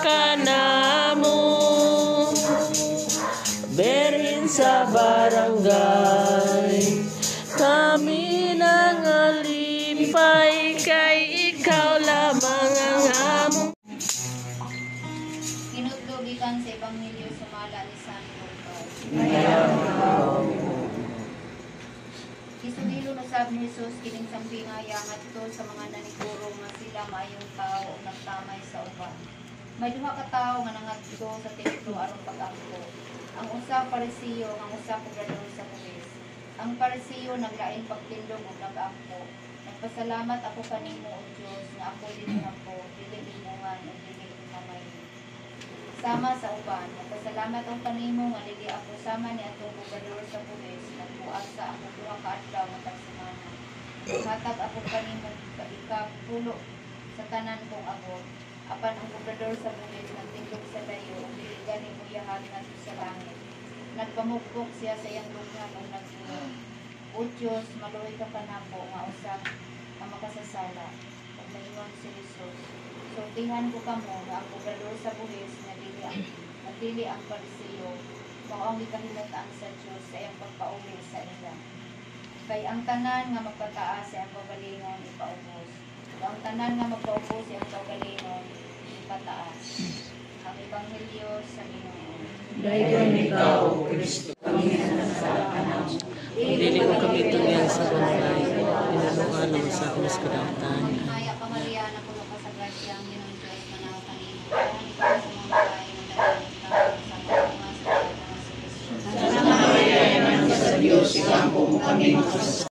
kanamo, berhin sa barangay. Kami nang alipay, kay ikaw lamang ang among. Kinutlugikan sa Ebanghelyo sumala ni San Lucas. Isunilo na sabi ni Jesus, kining sampingaya ngadto sa mga naniguro nga sila maayong tao o nagtamay sa uban. May duha ka tawo nga nangadto sa templo aron pag-angko. Ang usa Pariseo, ang usa kobrador sa buwis. Ang Pariseo naglain pagtindog ug nag-angko. Nagpasalamat ako kanimo o Dios nga ako dili ako dili limongan o dili mamay. Sama sa uban, nagpasalamat ako kanimo nga dili ako sama ni atong kobrador sa buwis. Nagbuak sa ako duha ka adlaw matag semana. Hatag ako kanimo ikapulo sa tanan kong abot. Apan ang kobrador sa buwis nagtindog sa dayo ug dili gani muyahan ngadto sa langit. Nagpamugpok siya sa iyang lugnan ug nagsulong. O Diyos, maluoy ka kanako nga usab nga makasasala. Ug maingon si Jesus, sultihan ko kamo nga ang kobrador sa buwis nga dili ang Pariseo mao ang gikahilat-an sa Dios sa iyang pagpauli sa ila. Kay ang tanan nga magpataas sa iyang kagalingon ipaubos. Ug ang tanan nga magpaubos sa iyang kagalingon ipataas. Ang Ebanghelyo sa Ginoo. Dayon ikaw, Kristo, kami sa kanamo. Dili ko kami tungyan sa bangay, inaluhan sa akong kadatan.